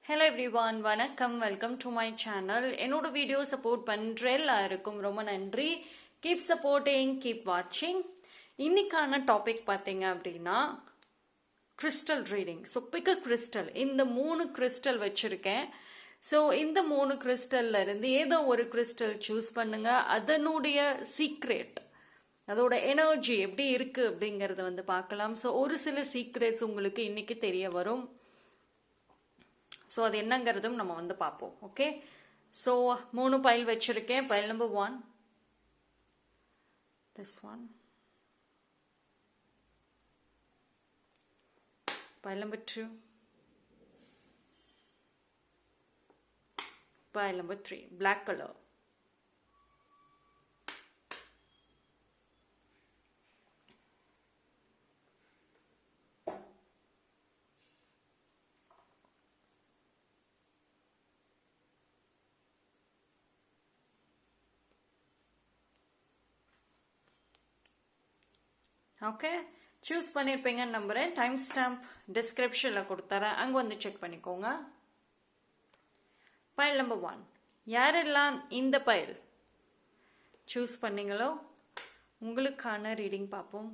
Hello everyone, வணக்கம். Welcome to my channel. என்னோட video support பண்ணுற எல்லாருக்கும் ரொம்ப நன்றி. கீப் சப்போர்ட்டிங், கீப் வாட்சிங். இன்னைக்கான டாபிக் பார்த்தீங்க அப்படின்னா கிறிஸ்டல் ரீடிங். ஸோ பிக் அ கிறிஸ்டல். இந்த 3 கிறிஸ்டல் வச்சுருக்கேன். ஸோ இந்த 3 கிறிஸ்டல்ல இருந்து ஏதோ ஒரு கிறிஸ்டல் சூஸ் பண்ணுங்க. அதனுடைய சீக்ரெட், அதோட எனர்ஜி எப்படி இருக்கு அப்படிங்கறத வந்து பார்க்கலாம். ஸோ ஒரு சில சீக்ரெட்ஸ் உங்களுக்கு இன்னைக்கு தெரிய வரும். ஸோ அது என்னங்கிறதும் நம்ம வந்து பார்ப்போம். ஓகே, ஸோ 3 பைல் வச்சிருக்கேன். File number 1, this one, pile number 2, pile number 3, black color. Okay, choose பண்ணியிருப்பீங்கன்னு நம்புறேன். டைம் ஸ்டாம்ப் டிஸ்கிரிப்ஷனில் கொடுத்துறேன், அங்கே வந்து செக் பண்ணிக்கோங்க. பைல் நம்பர் 1, யாரெல்லாம் இந்த பைல் சூஸ் பண்ணீங்களோ உங்களுக்கான ரீடிங் பார்ப்போம்.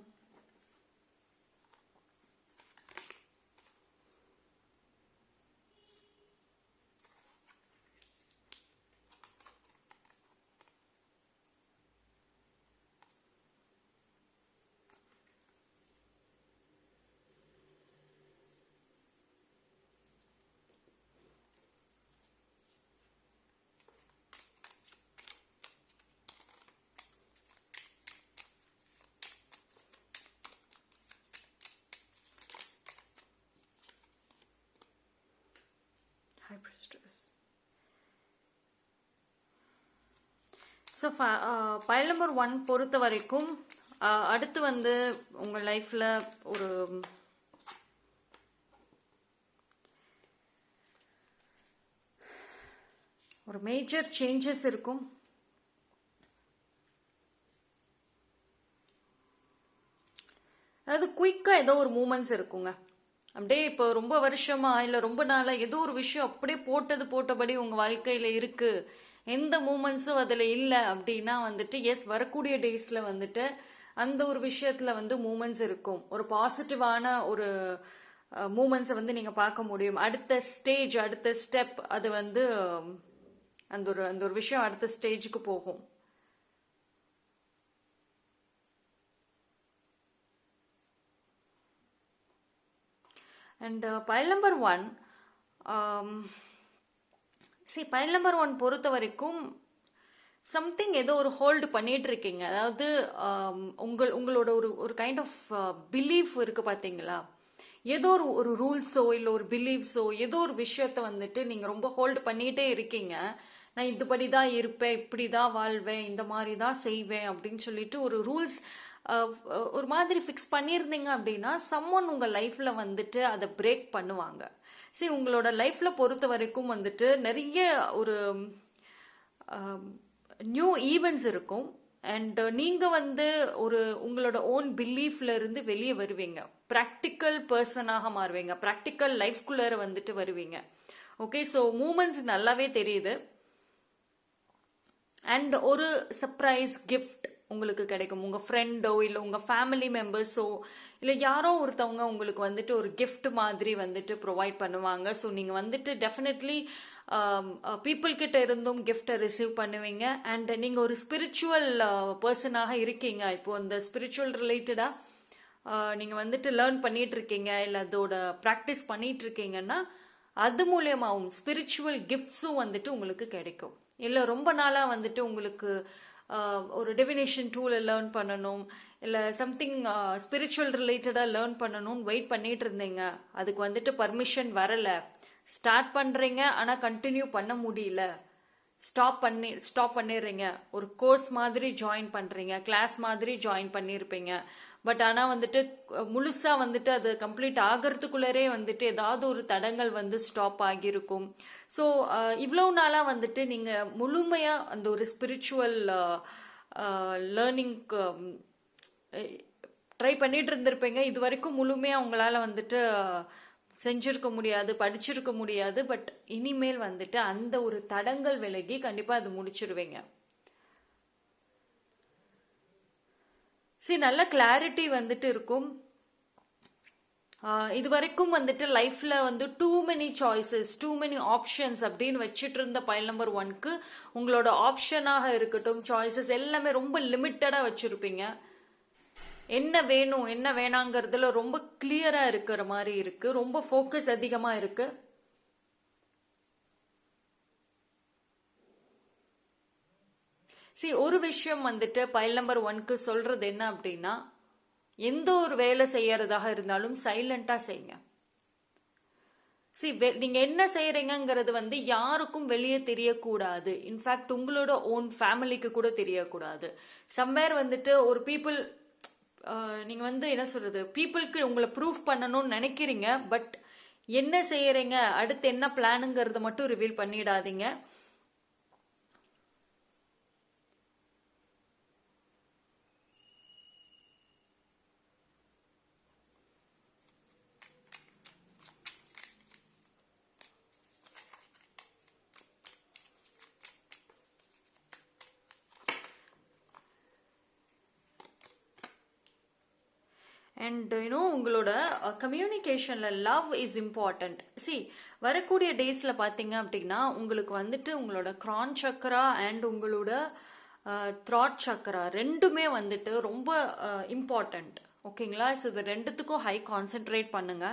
High Priestess. So file number 1 பொறுத்த வரைக்கும் அடுத்து வந்து உங்கள் லைஃப்பில் ஒரு மேஜர் சேஞ்சஸ் இருக்கும். அதாவது குயிக்காக ஏதோ ஒரு மூமெண்ட்ஸ் இருக்குங்க. அப்படியே இப்போ ரொம்ப வருஷமா இல்லை ரொம்ப நாளாக ஏதோ ஒரு விஷயம் அப்படியே போட்டபடி உங்கள் வாழ்க்கையில் இருக்கு, எந்த மூமெண்ட்ஸும் அதில் இல்லை அப்படின்னா வந்துட்டு எஸ், வரக்கூடிய டேஸில் வந்துட்டு அந்த ஒரு விஷயத்தில் வந்து மூமெண்ட்ஸ் இருக்கும். ஒரு பாசிட்டிவான ஒரு மூமெண்ட்ஸை வந்து நீங்கள் பார்க்க முடியும். அடுத்த ஸ்டேஜ், அடுத்த ஸ்டெப், அது வந்து அந்த ஒரு விஷயம் அடுத்த ஸ்டேஜுக்கு போகும். And file number 1, file number 1 பொறுத்த வரைக்கும் சம்திங் ஏதோ ஒரு ஹோல்டு பண்ணிட்டு இருக்கீங்க. அதாவது உங்களோட ஒரு கைண்ட் ஆஃப் பிலீஃப் இருக்கு பார்த்தீங்களா? ஏதோ ஒரு ரூல்ஸோ இல்லை ஒரு பிலீஃப்ஸோ ஏதோ ஒரு விஷயத்த வந்துட்டு நீங்கள் ரொம்ப ஹோல்டு பண்ணிகிட்டே இருக்கீங்க. நான் இதுபடி தான் இருப்பேன், இப்படி தான் வாழ்வேன், இந்த மாதிரி தான் செய்வேன் அப்படின்னு சொல்லிட்டு ஒரு ரூல்ஸ் ஒரு மாதிரி ஃபிக்ஸ் பண்ணியிருந்தீங்க அப்படின்னா சம்மொன் உங்கள் லைஃப்பில் வந்துட்டு அதை பிரேக் பண்ணுவாங்க. சரி, உங்களோட லைஃப்பில் பொறுத்த வரைக்கும் வந்துட்டு நிறைய ஒரு நியூ ஈவெண்ட்ஸ் இருக்கும். அண்ட் நீங்கள் வந்து உங்களோட ஓன் பிலீஃப்ல இருந்து வெளியே வருவீங்க. ப்ராக்டிக்கல் பர்சனாக மாறுவீங்க, ப்ராக்டிக்கல் லைஃப்குள்ளார வந்துட்டு வருவீங்க. ஓகே, ஸோ மூமெண்ட்ஸ் நல்லாவே தெரியுது. அண்ட் ஒரு சர்ப்ரைஸ் கிஃப்ட் உங்களுக்கு கிடைக்கும். உங்கள் ஃப்ரெண்டோ இல்லை உங்கள் ஃபேமிலி மெம்பர்ஸோ இல்லை யாரோ ஒருத்தவங்க உங்களுக்கு வந்துட்டு ஒரு கிஃப்ட் மாதிரி வந்துட்டு ப்ரொவைட் பண்ணுவாங்க. ஸோ நீங்கள் வந்துட்டு டெஃபினெட்லி பீப்புள் கிட்ட இருந்தும் கிஃப்டை ரிசீவ் பண்ணுவீங்க. அண்ட் நீங்கள் ஒரு ஸ்பிரிச்சுவல் பர்சனாக இருக்கீங்க. இப்போது அந்த ஸ்பிரிச்சுவல் ரிலேட்டடாக நீங்கள் வந்துட்டு லேர்ன் பண்ணிட்டு இருக்கீங்க இல்லை அதோட ப்ராக்டிஸ் பண்ணிட்டு இருக்கீங்கன்னா அது மூலியமாகவும் ஸ்பிரிச்சுவல் கிஃப்ட்ஸும் வந்துட்டு உங்களுக்கு கிடைக்கும். இல்லை ரொம்ப நாளாக வந்துட்டு உங்களுக்கு ஒரு டிவினேஷன் டூலை லேர்ன் பண்ணணும், இல்லை சம்திங் ஸ்பிரிச்சுவல் ரிலேட்டடாக லேர்ன் பண்ணணும்னு வெயிட் பண்ணிட்டு இருந்தீங்க, அதுக்கு வந்துட்டு பர்மிஷன் வரலை, ஸ்டார்ட் பண்ணுறீங்க ஆனால் கண்டினியூ பண்ண முடியல, ஸ்டாப் பண்ணிடுறீங்க, ஒரு கோர்ஸ் மாதிரி ஜாயின் பண்ணுறீங்க, கிளாஸ் மாதிரி ஜாயின் பண்ணியிருப்பீங்க, பட் ஆனால் வந்துட்டு முழுசாக வந்துட்டு அது கம்ப்ளீட் ஆகிறதுக்குள்ளரே வந்துட்டு ஏதாவது ஒரு தடங்கள் வந்து ஸ்டாப் ஆகியிருக்கும். ஸோ இவ்வளோ நாளாக வந்துட்டு நீங்கள் முழுமையாக அந்த ஒரு ஸ்பிரிச்சுவல் லேர்னிங்க்கு ட்ரை பண்ணிட்டு இருந்திருப்பீங்க. இது வரைக்கும் முழுமையாக உங்களால் வந்துட்டு செஞ்சிருக்க முடியாது, படிச்சிருக்க முடியாது. பட் இனிமேல் வந்துட்டு அந்த ஒரு தடங்கள் விலகி கண்டிப்பாக அது முடிச்சிருவீங்க. சரி, நல்ல கிளாரிட்டி வந்துட்டு இருக்கும். இது வரைக்கும் வந்துட்டு லைஃப்ல வந்து too many choices, too many options அப்படின்னு வச்சுட்டு இருந்த பைல் நம்பர் 1க்கு உங்களோட ஆப்ஷனாக இருக்கட்டும், சாய்ஸஸ் எல்லாமே ரொம்ப லிமிட்டடா வச்சிருப்பீங்க. என்ன வேணும் என்ன வேணாங்கிறதுல ரொம்ப கிளியரா இருக்கிற மாதிரி இருக்கு. ரொம்ப ஃபோக்கஸ் அதிகமா இருக்கு. ஒரு விஷயம் வந்துட்டு பைல் நம்பர் 1க்கு சொல்றது என்ன அப்படின்னா, எந்த ஒரு வேலை செய்யறதாக இருந்தாலும் சைலண்டா செய்யுங்க. நீங்க என்ன செய்யறீங்கிறது வந்து யாருக்கும் வெளியே தெரியக்கூடாது. இன்ஃபேக்ட் உங்களோட ஓன் ஃபேமிலிக்கு கூட தெரியக்கூடாது. சம்வேர் வந்துட்டு ஒரு பீப்புள், நீங்க வந்து என்ன சொல்றது, பீப்புளுக்கு உங்களை ப்ரூஃப் பண்ணணும்னு நினைக்கிறீங்க. பட் என்ன செய்யறீங்க, அடுத்து என்ன பிளானுங்கிறத மட்டும் ரிவீல் பண்ணிடாதீங்க. அண்ட் உங்களோட கம்யூனிகேஷனில் லவ் இஸ் இம்பார்ட்டண்ட். வரக்கூடிய டேஸில் பார்த்தீங்க அப்படின்னா உங்களுக்கு வந்துட்டு உங்களோட கிரான் சக்கரா அண்ட் உங்களோட த்ராட் சக்கரா ரெண்டுமே வந்துட்டு ரொம்ப இம்பார்ட்டண்ட். ஓகேங்களா? இது ரெண்டுத்துக்கும் ஹை கான்சென்ட்ரேட் பண்ணுங்க.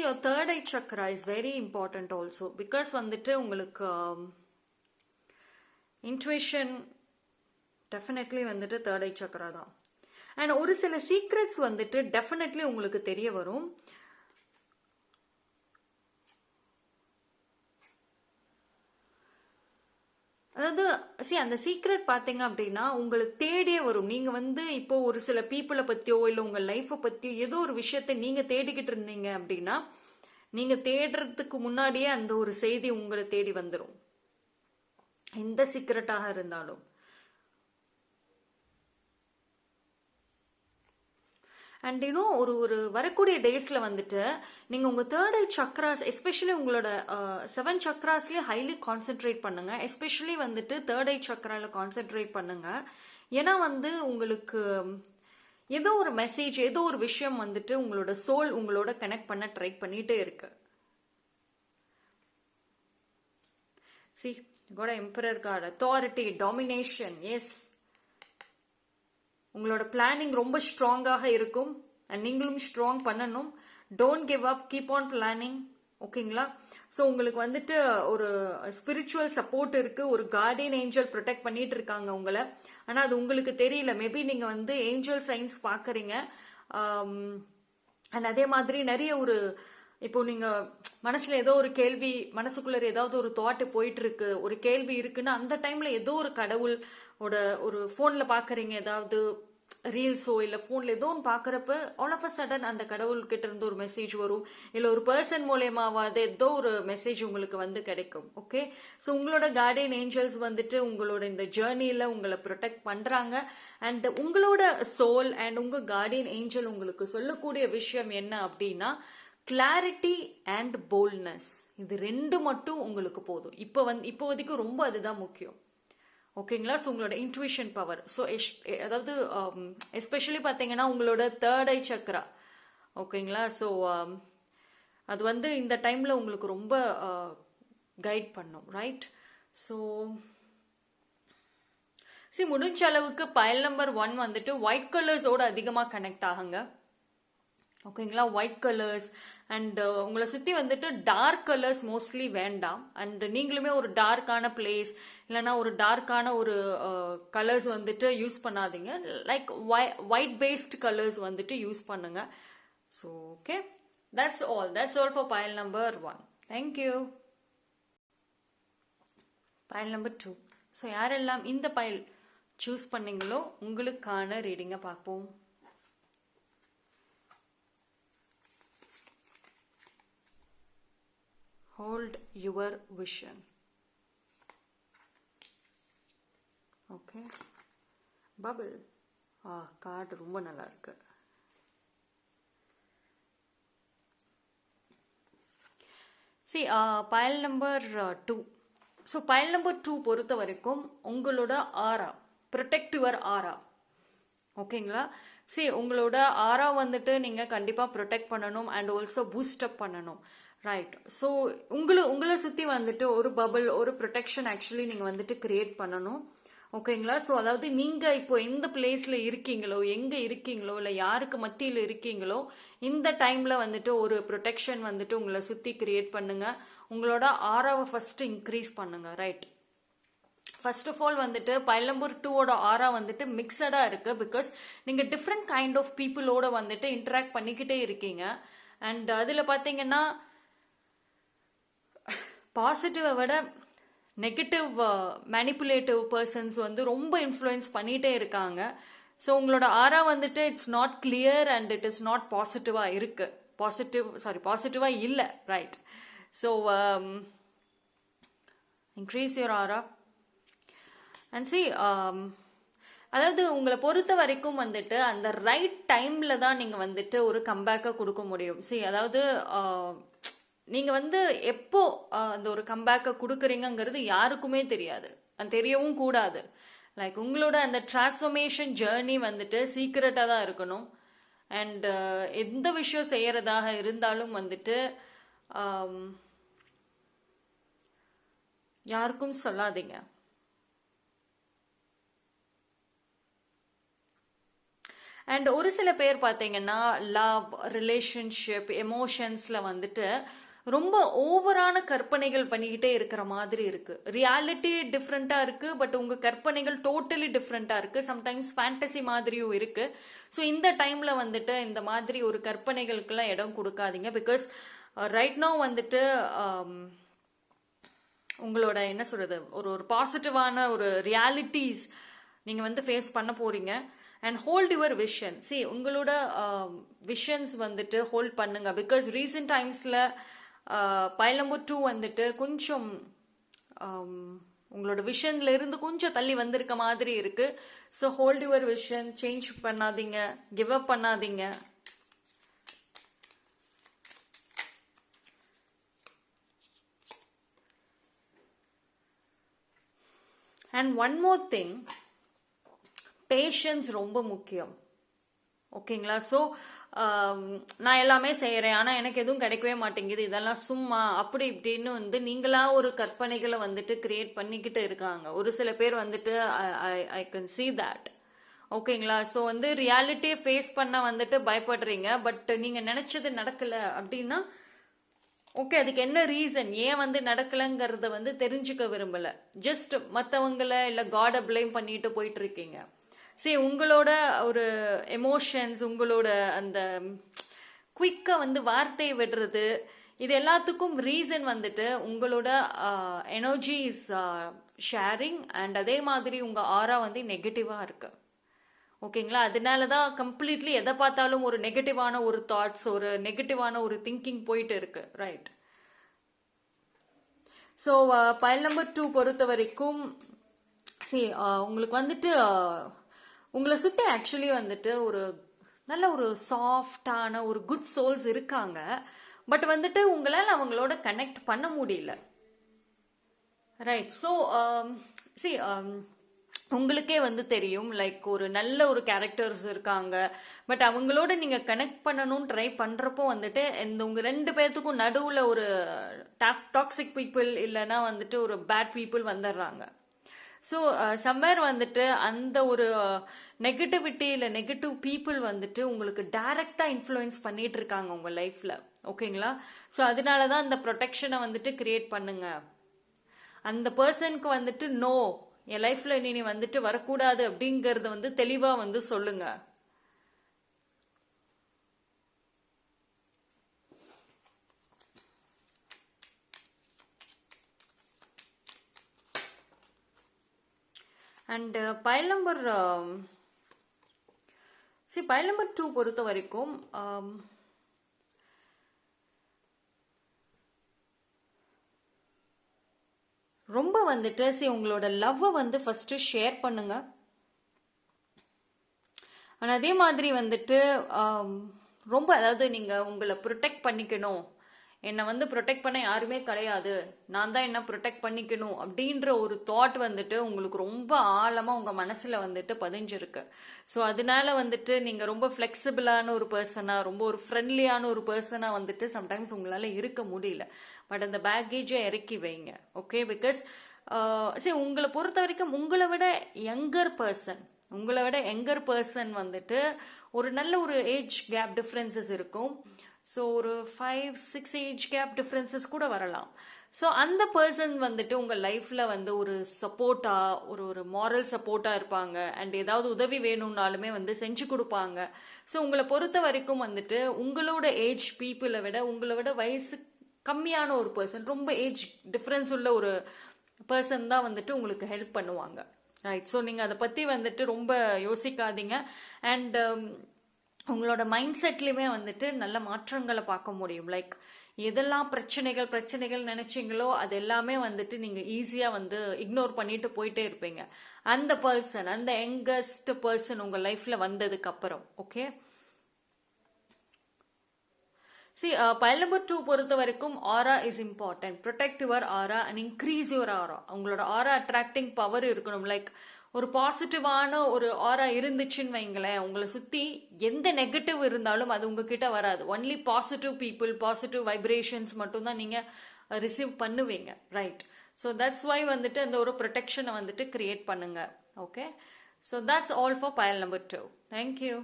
your third eye chakra is very important also because வந்துட்டு உங்களுக்கு intuition definitely வந்துட்டு third eye chakra தான். and ஒரு சில சீக்ரெட்ஸ் வந்துட்டு definitely உங்களுக்கு தெரிய வரும். அதாவது அந்த சீக்ரெட் பார்த்தீங்க அப்படின்னா உங்களை தேடியே வரும். நீங்க வந்து இப்போ ஒரு சில பீப்புளை பத்தியோ இல்லை உங்க லைஃப்பை பத்தியோ ஏதோ ஒரு விஷயத்தை நீங்க தேடிக்கிட்டு இருந்தீங்க அப்படின்னா நீங்க தேடுறதுக்கு முன்னாடியே அந்த ஒரு செய்தி உங்களை தேடி வந்துடும், எந்த சீக்ரெட்டாக இருந்தாலும். அண்ட் ஒரு ஒரு வரக்கூடிய டேஸ்ல வந்துட்டு நீங்க உங்க தேர்ட் ஐ சக்ராஸ், எஸ்பெஷலி உங்களோட 7 சக்ராஸ்லயே ஹைலி கான்சென்ட்ரேட் பண்ணுங்க. எஸ்பெஷலி வந்துட்டு தேர்ட் ஐ சக்ரால கான்சென்ட்ரேட் பண்ணுங்க. ஏன்னா வந்து உங்களுக்கு ஏதோ ஒரு மெசேஜ், ஏதோ ஒரு விஷயம் வந்துட்டு உங்களோட சோல் உங்களோட கனெக்ட் பண்ண ட்ரை பண்ணிட்டே இருக்கு. God Emperor card, authority, domination. Yes, உங்களோட பிளானிங் ரொம்ப ஸ்ட்ராங்காக இருக்கும் அண்ட் நீங்களும் ஸ்ட்ராங் பண்ணணும். Don't give up, keep on planning. ஓகேங்களா? ஸோ உங்களுக்கு வந்துட்டு ஒரு ஸ்பிரிச்சுவல் சப்போர்ட் இருக்கு, ஒரு கார்டியன் ஏஞ்சல் ப்ரொடெக்ட் பண்ணிட்டு இருக்காங்க உங்களை. ஆனால் அது உங்களுக்கு தெரியல. மேபி நீங்க வந்து ஏஞ்சல் சைன்ஸ் பார்க்குறீங்க. அண்ட் அதே மாதிரி நிறைய ஒரு இப்போ நீங்க மனசுல ஏதோ ஒரு கேள்வி, மனசுக்குள்ள ஏதாவது ஒரு தாட் போயிட்டு இருக்கு, ஒரு கேள்வி இருக்குன்னா அந்த டைம்ல ஏதோ ஒரு கடவுள் ஒரு போன்ல பாக்குறீங்க, ஏதாவது ரீல்ஸோ இல்ல போன்ல ஏதோ ஒன்று பாக்குறப்ப ஆல் ஆஃப் அ சடன் அந்த கடவுள் கிட்ட இருந்து ஒரு மெசேஜ் வரும், இல்ல ஒரு பர்சன் மூலயமாவது ஏதோ ஒரு மெசேஜ் உங்களுக்கு வந்து கிடைக்கும். ஓகே, ஸோ உங்களோட கார்டியன் ஏஞ்சல்ஸ் வந்துட்டு உங்களோட இந்த ஜேர்னில உங்களை ப்ரொடெக்ட் பண்றாங்க. அண்ட் உங்களோட சோல் அண்ட் உங்க கார்டியன் ஏஞ்சல் உங்களுக்கு சொல்லக்கூடிய விஷயம் என்ன அப்படின்னா, கிளாரிட்டி அண்ட் போல்ட்னஸ். இது ரெண்டு மட்டும் உங்களுக்கு போதும். இப்போதைக்கு ரொம்ப அதுதான் முக்கியம். ஓகேங்களா? ஸோ உங்களோட இன்ட்யூஷன் பவர். ஸோ அதாவது எஸ்பெஷலி பார்த்தீங்கன்னா உங்களோட தேர்ட் ஐ சக்ரா. ஓகேங்களா? ஸோ அது வந்து இந்த டைம்ல உங்களுக்கு ரொம்ப கைட் பண்ணும், ரைட்? ஸோ முடிஞ்ச அளவுக்கு பைல் நம்பர் 1 வந்துட்டு ஒயிட் கலர்ஸோட அதிகமாக கனெக்ட் ஆகுங்க. ஓகேங்களா? ஒயிட் கலர்ஸ் அண்ட் உங்களை சுற்றி வந்துட்டு டார்க் கலர்ஸ் மோஸ்ட்லி வேண்டாம். அண்ட் நீங்களுமே ஒரு டார்க்கான பிளேஸ் இல்லைன்னா ஒரு டார்க்கான ஒரு கலர்ஸ் வந்துட்டு யூஸ் பண்ணாதீங்க. லைக் ஒயிட் பேஸ்ட் கலர்ஸ் வந்துட்டு யூஸ் பண்ணுங்க. So okay, that's all for pile number 1. Thank you. pile number 2. So யாரெல்லாம் இந்த பைல் சூஸ் பண்ணீங்களோ உங்களுக்கான ரீடிங்கை பார்ப்போம். Hold your vision. Okay, bubble. Card ரொம்ப நல்லா இருக்கு. See, pile number 2. So pile number 2 பொறுத்த வரைக்கும் உங்களோட ஆரா, ப்ரொடெக்ட் யுவர் ஆரா. ஓகேங்களா? See, உங்களோட ஆரா வந்துட்டு நீங்கள் கண்டிப்பாக ப்ரொடெக்ட் பண்ணணும் அண்ட் ஆல்சோ பூஸ்டப் பண்ணணும். ரைட். ஸோ உங்களை சுற்றி வந்துட்டு ஒரு பபிள், ஒரு ப்ரொடெக்ஷன் ஆக்சுவலி நீங்கள் வந்துட்டு கிரியேட் பண்ணணும். ஓகேங்களா? ஸோ அதாவது நீங்கள் இப்போ எந்த பிளேஸில் இருக்கீங்களோ, எங்கே இருக்கீங்களோ, இல்லை யாருக்கு மத்தியில் இருக்கீங்களோ, இந்த டைமில் வந்துட்டு ஒரு ப்ரொடெக்ஷன் வந்துட்டு உங்களை சுற்றி கிரியேட் பண்ணுங்க. உங்களோட ஆராவை ஃபஸ்ட்டு இன்க்ரீஸ் பண்ணுங்க. ரைட். ஃபர்ஸ்ட் ஆஃப் ஆல் வந்துட்டு பைல் நம்பர் 2ஓட ஆரா வந்துட்டு மிக்சடாக இருக்குது. பிகாஸ் நீங்கள் டிஃப்ரெண்ட் கைண்ட் ஆஃப் பீப்புளோட வந்துட்டு இன்டராக்ட் பண்ணிக்கிட்டே இருக்கீங்க. அண்ட் அதில் பார்த்தீங்கன்னா பாசிட்டிவை விட நெகட்டிவ் மேனிப்புலேட்டிவ் பர்சன்ஸ் வந்து ரொம்ப இன்ஃப்ளூயன்ஸ் பண்ணிகிட்டே இருக்காங்க. ஸோ உங்களோட ஆரா வந்துட்டு it's not clear and it is not பாசிட்டிவாக இருக்குது. பாசிட்டிவாக இல்லை. ரைட். ஸோ இன்க்ரீஸ் யுவர் ஆரா அண்ட் சி, அதாவது உங்களை பொறுத்த வரைக்கும் வந்துட்டு அந்த ரைட் டைமில் தான் நீங்கள் வந்துட்டு ஒரு கம்பேக்கை கொடுக்க முடியும். சி, அதாவது நீங்கள் வந்து எப்போ அந்த ஒரு கம்பேக்கை கொடுக்குறீங்கிறது யாருக்குமே தெரியாது, அது தெரியவும் கூடாது. லைக் உங்களோட அந்த டிரான்ஸ்ஃபர்மேஷன் ஜேர்னி வந்துட்டு சீக்ரெட்டாக தான் இருக்கணும். அண்ட் எந்த விஷயம் செய்கிறதாக இருந்தாலும் வந்துட்டு யாருக்கும் சொல்லாதீங்க. அண்ட் ஒரு சில பேர் பார்த்தீங்கன்னா லவ், ரிலேஷன்ஷிப், எமோஷன்ஸில் வந்துட்டு ரொம்ப ஓவரான கற்பனைகள் பண்ணிக்கிட்டே இருக்கிற மாதிரி இருக்கு. ரியாலிட்டி டிஃப்ரெண்ட்டாக இருக்கு, பட் உங்கள் கற்பனைகள் டோட்டலி டிஃப்ரெண்ட்டாக இருக்கு. சம்டைம்ஸ் ஃபேண்டசி மாதிரியும் இருக்கு. ஸோ இந்த டைமில் வந்துட்டு இந்த மாதிரி ஒரு கற்பனைகளுக்கெல்லாம் இடம் கொடுக்காதீங்க. பிகாஸ் ரைட் நோ வந்துட்டு உங்களோட என்ன சொல்றது, ஒரு பாசிட்டிவான ஒரு ரியாலிட்டிஸ் நீங்கள் வந்து ஃபேஸ் பண்ண போறீங்க. And hold your vision. C, உங்களோட விஷன்ஸ் வந்துட்டு ஹோல்ட் பண்ணுங்க. பிகாஸ் ரீசெண்ட் டைம்ஸில் பைல் நம்பர் 2 வந்துட்டு கொஞ்சம் உங்களோட விஷன்ல இருந்து கொஞ்சம் தள்ளி வந்திருக்க மாதிரி இருக்கு. So hold your vision, change பண்ணாதீங்க, கிவ் அப் பண்ணாதீங்க. And one more thing, patience ரொம்ப முக்கியம். ஓகேங்களா? ஸோ நான் எல்லாமே செய்கிறேன், ஆனால் எனக்கு எதுவும் கிடைக்கவே மாட்டேங்குது, இதெல்லாம் சும்மா அப்படி இப்படின்னு வந்து நீங்களா ஒரு கற்பனைகளை வந்துட்டு கிரியேட் பண்ணிக்கிட்டு இருக்காங்க ஒரு சில பேர் வந்துட்டு. I can see that. ஓகேங்களா? ஸோ வந்து ரியாலிட்டியை ஃபேஸ் பண்ண வந்துட்டு பயப்படுறீங்க. பட் நீங்கள் நினச்சது நடக்கலை அப்படின்னா ஓகே, அதுக்கு என்ன ரீசன், ஏன் வந்து நடக்கலைங்கிறத வந்து தெரிஞ்சுக்க விரும்பலை. ஜஸ்ட் மற்றவங்களை இல்லை காடை ப்ளேம் பண்ணிட்டு போயிட்டு இருக்கீங்க. சரி, உங்களோட ஒரு எமோஷன்ஸ், உங்களோட அந்த குயிக்காக வந்து வார்த்தையை விடுறது, இது எல்லாத்துக்கும் ரீசன் வந்துட்டு உங்களோட எனர்ஜி இஸ் ஷேரிங் அண்ட் அதே மாதிரி உங்கள் ஆரா வந்து நெகட்டிவாக இருக்கு. ஓகேங்களா? அதனால தான் கம்ப்ளீட்லி எதை பார்த்தாலும் ஒரு நெகட்டிவான ஒரு தாட்ஸ், ஒரு நெகட்டிவான ஒரு திங்கிங் போயிட்டு இருக்கு. ரைட். ஸோ பைல் நம்பர் 2 பொறுத்த வரைக்கும் சரி, உங்களுக்கு வந்துட்டு உங்களை சுற்றி ஆக்சுவலி வந்துட்டு ஒரு நல்ல ஒரு சாஃப்டான ஒரு குட் சோல்ஸ் இருக்காங்க. பட் வந்துட்டு உங்களால் அவங்களோட கனெக்ட் பண்ண முடியல. ரைட். ஸோ சரி, உங்களுக்கே வந்து தெரியும், லைக் ஒரு நல்ல ஒரு கேரக்டர்ஸ் இருக்காங்க. பட் அவங்களோட நீங்கள் கனெக்ட் பண்ணணும்னு ட்ரை பண்ணுறப்போ வந்துட்டு இந்த உங்கள் 2 பேர்த்துக்கும் நடுவில் ஒரு டாக்ஸிக் பீப்புள் இல்லைன்னா வந்துட்டு ஒரு பேட் பீப்புள் வந்துடுறாங்க. ஸோ சம்வேர் வந்துட்டு அந்த ஒரு நெகட்டிவிட்டி இல்லை நெகட்டிவ் பீப்புள் வந்துட்டு உங்களுக்கு டைரக்டாக இன்ஃப்ளூயன்ஸ் பண்ணிட்டு இருக்காங்க உங்கள் லைஃப்பில். ஓகேங்களா? ஸோ அதனால தான் அந்த ப்ரொடெக்ஷனை வந்துட்டு கிரியேட் பண்ணுங்க. அந்த பர்சனுக்கு வந்துட்டு நோ, என் லைஃப்ல நீ வந்துட்டு வரக்கூடாது அப்படிங்கறத வந்து தெளிவா வந்து சொல்லுங்க. அண்ட் பைல் நம்பர் 2 பொறுத்த வரைக்கும் ரொம்ப வந்துட்டு சரி உங்களோட லவ்வை வந்து ஃபர்ஸ்ட் ஷேர் பண்ணுங்க. ஆனால் அதே மாதிரி வந்துட்டு ரொம்ப அதாவது நீங்கள் உங்களை ப்ரொடெக்ட் பண்ணிக்கணும், என்னை வந்து ப்ரொடெக்ட் பண்ண யாருமே கிடையாது, நான் தான் என்ன ப்ரொடெக்ட் பண்ணிக்கணும் அப்படின்ற ஒரு தாட் வந்துட்டு உங்களுக்கு ரொம்ப ஆழமாக உங்கள் மனசில் வந்துட்டு பதிஞ்சிருக்கு. ஸோ அதனால வந்துட்டு நீங்கள் ரொம்ப ஃப்ளெக்சிபிளான ஒரு பர்சனாக, ரொம்ப ஒரு ஃப்ரெண்ட்லியான ஒரு பர்சனாக வந்துட்டு சம்டைம்ஸ் உங்களால் இருக்க முடியல. பட் அந்த பேக்கேஜை இறக்கி வைங்க. ஓகே, பிகாஸ் சரி உங்களை பொறுத்த வரைக்கும் உங்களை விட யங்கர் பர்சன் வந்துட்டு ஒரு நல்ல ஒரு ஏஜ் கேப் டிஃப்ரென்சஸ் இருக்கும். ஸோ ஒரு 5-6 ஏஜ் கேப் டிஃப்ரென்சஸ் கூட வரலாம். ஸோ அந்த பர்சன் வந்துட்டு உங்கள் லைஃப்பில் வந்து ஒரு சப்போர்ட்டாக, ஒரு மாரல் சப்போர்ட்டாக இருப்பாங்க. அண்ட் ஏதாவது உதவி வேணும்னாலுமே வந்து செஞ்சு கொடுப்பாங்க. ஸோ உங்களை பொறுத்த வரைக்கும் வந்துட்டு உங்களோட ஏஜ் பீப்புளை விட உங்களை விட வயசு கம்மியான ஒரு பர்சன், ரொம்ப ஏஜ் டிஃப்ரென்ஸ் உள்ள ஒரு பர்சன் தான் வந்துட்டு உங்களுக்கு ஹெல்ப் பண்ணுவாங்க. ரைட். ஸோ நீங்கள் அதை பற்றி வந்துட்டு ரொம்ப யோசிக்காதீங்க. அண்ட் உங்களோட மைண்ட் செட்லேயுமே வந்துட்டு நல்ல மாற்றங்களை பார்க்க முடியும். லைக் எதெல்லாம் பிரச்சனைகள் நினைச்சீங்களோ அது எல்லாமே வந்துட்டு நீங்கள் ஈஸியாக வந்து இக்னோர் பண்ணிட்டு போயிட்டே இருப்பீங்க அந்த பர்சன், அந்த யங்கஸ்ட் பர்சன் உங்கள் லைஃப்பில் வந்ததுக்கு அப்புறம். ஓகே, see pile number 2 பொறுத்த வரைக்கும் aura is important. Protect your aura and increase your aura. உங்களோட aura attracting power இருக்கணும். லைக் ஒரு பாசிட்டிவான ஒரு ஆரா இருந்துச்சுன்னு வைங்களேன், உங்களை சுற்றி எந்த நெகட்டிவ் இருந்தாலும் அது உங்ககிட்ட வராது. Only positive people, positive vibrations மட்டும்தான் நீங்கள் ரிசீவ் பண்ணுவீங்க. ரைட். ஸோ தட்ஸ் வை வந்துட்டு அந்த ஒரு ப்ரொடெக்ஷனை வந்துட்டு கிரியேட் பண்ணுங்க. Okay, so that's all for pile number 2. Thank you.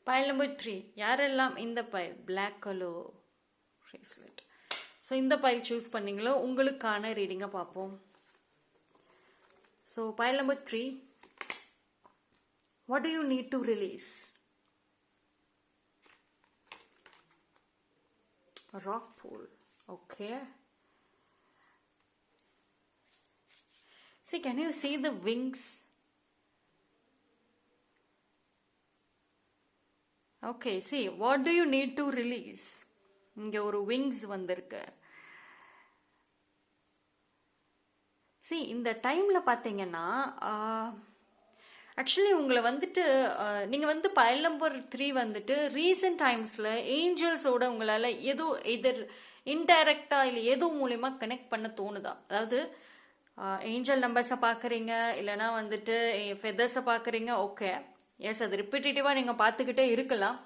pile number 3, யாரெல்லாம் இந்த pile black colour bracelet, so இந்த பைல் சூஸ் பண்ணீங்களோ உங்களுக்கான ரீடிங்கை பார்ப்போம். So pile number 3, what do you need to release? Rock pool. Okay. See, can you see the wings? Okay, see, what do you need to release? இங்கே ஒரு wings வந்திருக்கு. see, இந்த டைமில் பார்த்தீங்கன்னா ஆக்சுவலி உங்களை வந்துட்டு நீங்கள் வந்து pile number 3 வந்துட்டு ரீசெண்ட் டைம்ஸில் ஏஞ்சல்ஸோட உங்களால் ஏதோ எதர் இன்டைரக்டாக இல்லை ஏதோ மூலயமா கனெக்ட் பண்ண தோணுதா? அதாவது ஏஞ்சல் நம்பர்ஸை பார்க்குறீங்க, இல்லைனா வந்துட்டு ஃபெதர்ஸை பார்க்குறீங்க. ஓகே, எஸ், அது ரிப்பீட்டேட்டிவாக நீங்கள் பார்த்துக்கிட்டே இருக்கலாம்.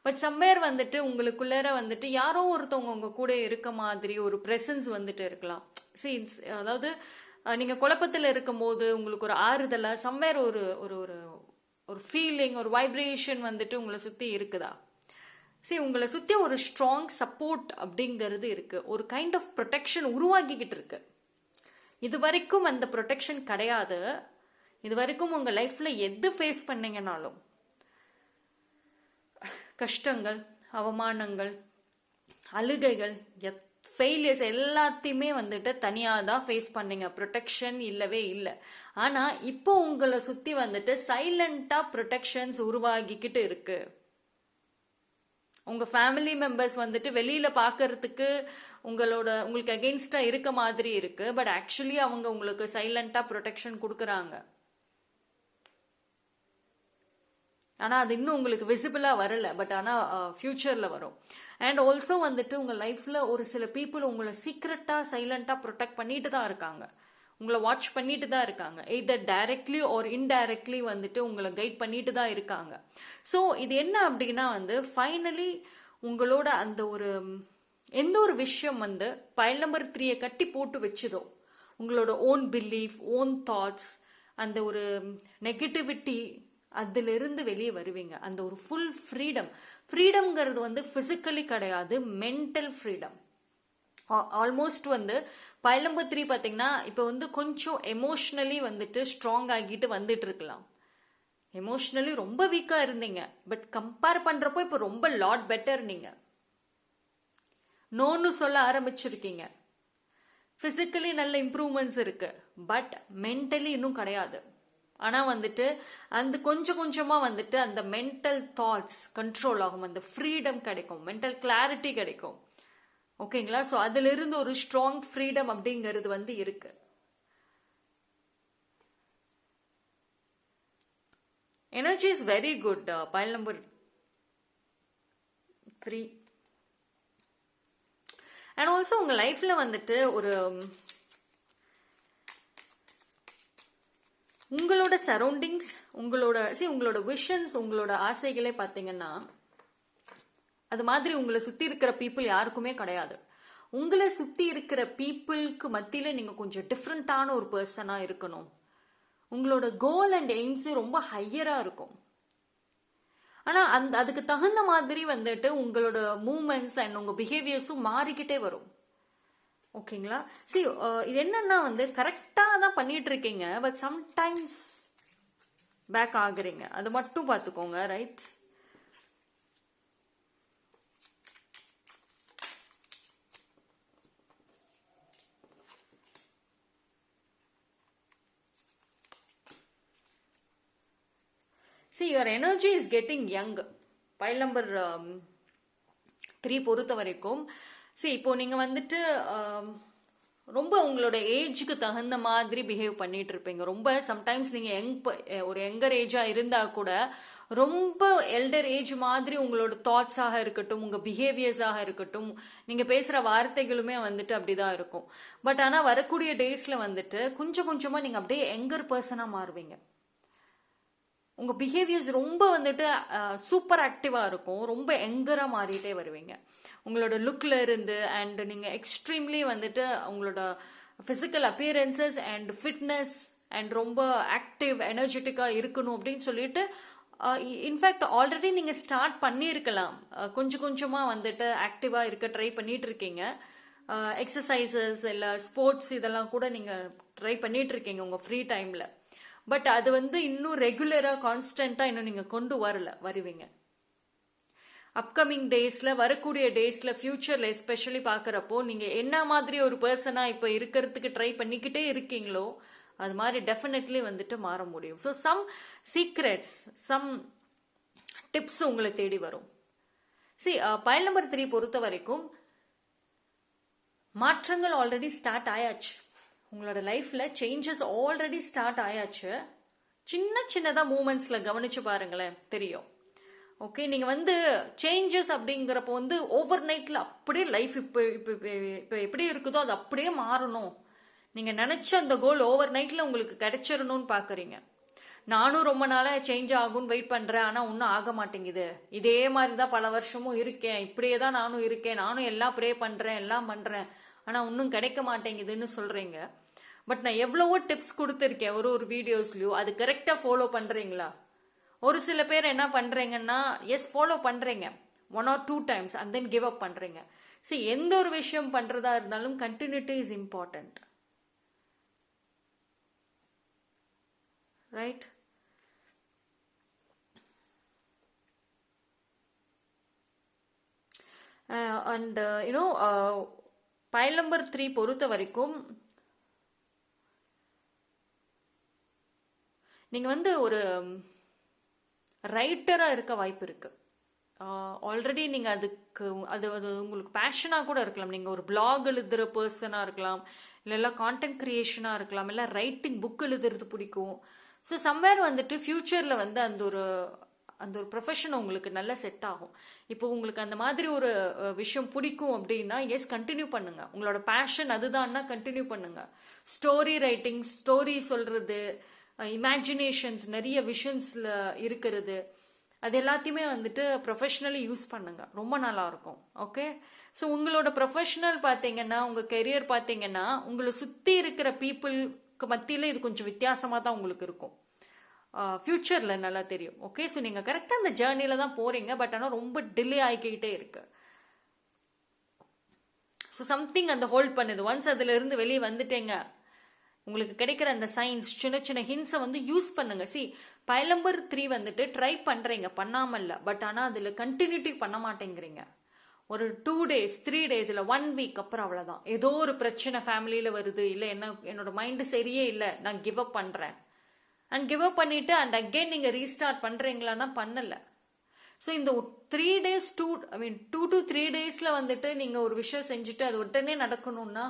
பட் சம்வேர் வந்துட்டு உங்களுக்குள்ளார வந்துட்டு யாரோ ஒருத்தவங்க உங்கள் கூட இருக்க மாதிரி ஒரு ப்ரெசன்ஸ் வந்துட்டு இருக்கலாம். அதாவது நீங்கள் குழப்பத்தில் இருக்கும் போது உங்களுக்கு ஒரு ஆறுதலாக சம்வேர் ஒரு ஒரு ஒரு ஃபீலிங், ஒரு வைப்ரேஷன் வந்துட்டு உங்களை சுற்றி இருக்குதா? உங்களை சுற்றி ஒரு ஸ்ட்ராங் சப்போர்ட் அப்படிங்கிறது இருக்குது. ஒரு கைண்ட் ஆஃப் ப்ரொடெக்ஷன் உருவாக்கிக்கிட்டு இருக்கு. இது வரைக்கும் அந்த ப்ரொடெக்ஷன் கிடையாது. இது வரைக்கும் உங்கள் லைஃப்பில் எது ஃபேஸ் பண்ணீங்கனாலும் கஷ்டங்கள், அவமானங்கள், அழுகைகள், ஃபெயிலியர்ஸ் எல்லாத்தையுமே வந்துட்டு தனியாக தான் ஃபேஸ் பண்ணீங்க. ப்ரொடெக்ஷன் இல்லவே இல்லை. ஆனால் இப்போ உங்களை சுற்றி வந்துட்டு சைலண்டாக ப்ரொடெக்ஷன்ஸ் உருவாகிக்கிட்டு இருக்கு. உங்கள் ஃபேமிலி மெம்பர்ஸ் வந்துட்டு வெளியில் பார்க்கறதுக்கு உங்களுக்கு அகெயின்ஸ்டாக இருக்க மாதிரி இருக்குது. பட் ஆக்சுவலி அவங்க உங்களுக்கு சைலண்டாக ப்ரொடெக்ஷன் கொடுக்குறாங்க. ஆனால் அது இன்னும் உங்களுக்கு விசிபிளாக வரல. பட் ஆனால் ஃப்யூச்சரில் வரும். அண்ட் ஆல்சோ வந்துட்டு உங்கள் லைஃப்பில் ஒரு சில பீப்புள் உங்களை சீக்ரெட்டாக சைலண்டாக ப்ரொடெக்ட் பண்ணிட்டு தான் இருக்காங்க. உங்களை வாட்ச் பண்ணிட்டு தான் இருக்காங்க. எய்தர் டைரக்ட்லி ஆர் இன்டைரக்ட்லி வந்துட்டு உங்களை கைட் பண்ணிட்டு தான் இருக்காங்க. ஸோ இது என்ன அப்படின்னா வந்து ஃபைனலி உங்களோட அந்த ஒரு எந்த ஒரு விஷயம் வந்து pile number 3 கட்டி போட்டு வச்சுதோ, உங்களோட ஓன் பிலீஃப், ஓன் தாட்ஸ், அந்த ஒரு நெகட்டிவிட்டி, அதிலிருந்து வெளியே வருவீங்க. அந்த ஒரு ஃபுல் ஃப்ரீடம்ங்கிறது வந்து ஃபிசிக்கலி கிடையாது, மென்டல் ஃப்ரீடம். ஆல்மோஸ்ட் வந்து pile number 3 பார்த்தீங்கன்னா இப்போ வந்து கொஞ்சம் எமோஷ்னலி வந்துட்டு ஸ்ட்ராங் ஆகிட்டு வந்துட்டு இருக்கலாம். எமோஷ்னலி ரொம்ப வீக்காக இருந்தீங்க. பட் கம்பேர் பண்ணுறப்போ இப்போ ரொம்ப லாட் பெட்டர். நீங்கள் நோன்னு சொல்ல ஆரம்பிச்சிருக்கீங்க. ஃபிசிக்கலி நல்ல இம்ப்ரூவ்மெண்ட்ஸ் இருக்கு. பட் மென்டலி இன்னும் கிடையாது. ஆனால் வந்துட்டு அந்த கொஞ்சம் கொஞ்சமாக வந்துட்டு அந்த மென்டல் தாட்ஸ் கண்ட்ரோல் ஆகும். அந்த ஃப்ரீடம் கிடைக்கும், மென்டல் கிளாரிட்டி கிடைக்கும். ஓகேங்களா? ஸோ அதிலிருந்து ஒரு ஸ்ட்ராங் ஃப்ரீடம் அப்படிங்கிறது வந்து இருக்கு. Energy is very good. File number 3. And also உங்க லைஃப்ல வந்துட்டு ஒரு உங்களோட சரௌண்டிங்ஸ், உங்களோட விஷன்ஸ், உங்களோட ஆசைகளே பார்த்தீங்கன்னா அது மாதிரி உங்களை சுத்தி இருக்கிற பீப்புள் யாருக்குமே கிடையாது. உங்களை சுத்தி இருக்கிற பீப்புளுக்கு மத்தியில நீங்க கொஞ்சம் டிஃப்ரெண்டான ஒரு பர்சனா இருக்கணும். உங்களோட கோல் அண்ட் எய்ம்ஸ் ரொம்ப ஹையரா இருக்கும். ஆனா அதுக்கு தகுந்த மாதிரி வந்துட்டு உங்களோட மூமெண்ட்ஸ் அண்ட் உங்க பிஹேவியர்ஸும் மாறிக்கிட்டே வரும். ஓகேங்களா? சி இது என்னன்னா வந்து கரெக்டா தான் பண்ணிட்டு இருக்கீங்க, பட் சம்டைம்ஸ் பேக் ஆகுறீங்க. அது மட்டும் பார்த்துக்கோங்க. Right? See, your energy is getting young. File number 3 பொறுத்த வரைக்கும் இப்போ நீங்க வந்துட்டு ரொம்ப உங்களோட ஏஜுக்கு தகுந்த மாதிரி பிஹேவ் பண்ணிட்டு இருப்பீங்க. ரொம்ப சம்டைம்ஸ் நீங்க ஒரு யங்கர் ஏஜா இருந்தா கூட ரொம்ப எல்டர் ஏஜ் மாதிரி உங்களோட தாட்ஸாக இருக்கட்டும், உங்க பிஹேவியர்ஸாக இருக்கட்டும், நீங்க பேசுற வார்த்தைகளுமே வந்துட்டு அப்படிதான் இருக்கும். பட் ஆனா வரக்கூடிய டேஸ்ல வந்துட்டு கொஞ்சம் கொஞ்சமா நீங்க அப்படியே யங்கர் பர்சனா மாறுவீங்க. உங்க பிஹேவியர்ஸ் ரொம்ப வந்துட்டு சூப்பர் ஆக்டிவா இருக்கும். ரொம்ப எங்கரா மாறிட்டே வருவீங்க உங்களோட லுக்ல இருந்து. அண்ட் நீங்க எக்ஸ்ட்ரீம்லி வந்துட்டு உங்களோட physical appearances and fitness and ரொம்ப ஆக்டிவ் எனர்ஜெட்டிக்கா இருக்கணும் அப்படின்னு சொல்லிட்டு இன்ஃபேக்ட் ஆல்ரெடி நீங்க ஸ்டார்ட் பண்ணியிருக்கலாம். கொஞ்சம் கொஞ்சமா வந்துட்டு ஆக்டிவா இருக்க ட்ரை பண்ணிட்டு இருக்கீங்க. எக்ஸசைசஸ் இல்லை ஸ்போர்ட்ஸ் இதெல்லாம் கூட நீங்க ட்ரை பண்ணிட்டு இருக்கீங்க உங்க ஃப்ரீ டைம்ல. பட் அது வந்து இன்னும் ரெகுலரா கான்ஸ்டன்டா இன்னும் நீங்க கொண்டு வருவீங்க. அப்கமிங் டேஸ்ல, வரக்கூடிய டேஸ்ல, ஃபியூச்சர்ல எஸ்பெஷலி பாக்குறப்போ நீங்க என்ன மாதிரி ஒரு பர்சனா இப்ப இருக்கிறதுக்கு ட்ரை பண்ணிக்கிட்டே இருக்கீங்களோ அது மாதிரி டெஃபினெட்லி வந்துட்டு மாற முடியும். So some secrets, some tips உங்களை தேடி வரும். பைல் நம்பர் 3 பொறுத்த வரைக்கும் மாற்றங்கள் ஆல்ரெடி ஸ்டார்ட் ஆயாச்சு. உங்களோட லைஃப்ல சேஞ்சஸ் ஆல்ரெடி ஸ்டார்ட் ஆயாச்சு. சின்ன சின்னதா மூமெண்ட்ஸ்ல கவனிச்சு பாருங்களேன், தெரியும். ஓகே, நீங்க வந்து சேஞ்சஸ் அப்படிங்கிறப்போ வந்து ஓவர் நைட்ல அப்படியே லைஃப் இப்போ இப்போ இப்போ எப்படி இருக்குதோ அது அப்படியே மாறணும். நீங்க நினைச்ச அந்த கோல் ஓவர் நைட்ல உங்களுக்கு கிடைச்சிடணும்னு பாக்குறீங்க. நானும் ரொம்ப நாளா சேஞ்ச் ஆகும்னு வெயிட் பண்றேன், ஆனா ஒன்னும் ஆக மாட்டேங்குது. இதே மாதிரிதான் பல வருஷமும் இருக்கேன், இப்படியே தான் நானும் இருக்கேன், நானும் எல்லாம் ப்ரே பண்றேன், எல்லாம் பண்றேன், ஆனா ஒன்னும் கிடைக்க மாட்டேங்குதுன்னு சொல்றீங்க. பட் நான் எவ்வளவோ டிப்ஸ் கொடுத்துருக்கேன் ஒரு வீடியோஸ்லயும். அது கரெக்டா ஃபாலோ பண்றீங்களா? ஒரு சில பேர் என்ன பண்றீங்கன்னா, எஸ் ஃபாலோ பண்றீங்க 1 or 2 times and then give up பண்றீங்க. எந்த ஒரு விஷயம் பண்றதா இருந்தாலும் continuity is important. Right? And file number 3 பொறுத்த வரைக்கும் நீங்க வந்து ஒரு ரைட்டரா இருக்க வாய்ப்பு இருக்கு. ஆல்ரெடி நீங்க அது உங்களுக்கு பேஷனா கூட இருக்கலாம். நீங்க ஒரு பிளாக் எழுதுற பர்சனா இருக்கலாம், இல்ல கான்டென்ட் கிரியேஷனா இருக்கலாம், இல்ல ரைட்டிங் புக் எழுதுறது பிடிக்கும். ஸோ சம்வேர் வந்துட்டு ஃபியூச்சர்ல வந்து அந்த ஒரு ப்ரொஃபஷன் உங்களுக்கு நல்லா செட் ஆகும். இப்போ உங்களுக்கு அந்த மாதிரி ஒரு விஷயம் பிடிக்கும் அப்படின்னா எஸ் கண்டினியூ பண்ணுங்க. உங்களோட பேஷன் அதுதான்னா கண்டினியூ பண்ணுங்க. ஸ்டோரி ரைட்டிங், ஸ்டோரி சொல்றது, இமேஜினேஷன்ஸ், நிறைய விஷன்ஸ்ல இருக்கிறது, அது எல்லாத்தையுமே வந்துட்டு ப்ரொஃபஷனலி யூஸ் பண்ணுங்க. ரொம்ப நல்லா இருக்கும். ஓகே, ஸோ உங்களோட ப்ரொஃபஷனல் பார்த்தீங்கன்னா, உங்க கெரியர் பார்த்தீங்கன்னா, உங்களை சுத்தி இருக்கிற பீப்புளுக்கு மத்தியில இது கொஞ்சம் வித்தியாசமா தான் உங்களுக்கு இருக்கும். ஃபியூச்சர்ல நல்லா தெரியும். ஓகே, ஸோ நீங்க கரெக்டா அந்த ஜேர்னில தான் போறீங்க, பட் ஆனால் ரொம்ப டிலே ஆகிக்கிட்டே இருக்கு. ஸோ சம்திங் அந்த ஹோல்ட் பண்ணுது. ஒன்ஸ் அதுல இருந்து வெளியே வந்துட்டேங்க, உங்களுக்கு கிடைக்கிற அந்த சைன்ஸ், சின்ன சின்ன ஹிண்ட்ஸை வந்து யூஸ் பண்ணுங்க. பைல் நம்பர் 3 வந்துட்டு ட்ரை பண்றீங்க, பண்ணாம இல்ல, பட் ஆனா அதுல கண்டினியூட்டி பண்ண மாட்டேங்கிறீங்க. ஒரு 2 days 3 days இல்ல 1 week அப்புறம் அவ்வளவுதான். ஏதோ ஒரு பிரச்சனை ஃபேமிலியில வருது, இல்ல என்னோட மைண்ட் சரியே இல்லை, நான் கிவ் அப் பண்றேன். அண்ட் கிவ் அப் பண்ணிட்டு அண்ட் அகைன் நீங்க ரீஸ்டார்ட் பண்றீங்களான்னா பண்ணல. ஸோ இந்த 3 days 2 to 3 daysல வந்துட்டு நீங்க ஒரு விஷயம் செஞ்சுட்டு அது உடனே நடக்கணும்னா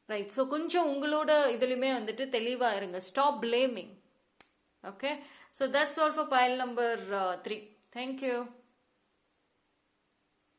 ரைட். ஸோ கொஞ்சம் உங்களோட இதுலையுமே வந்துட்டு தெளிவா இருங்க. Stop blaming. Okay, so that's all for pile number 3. Thank you.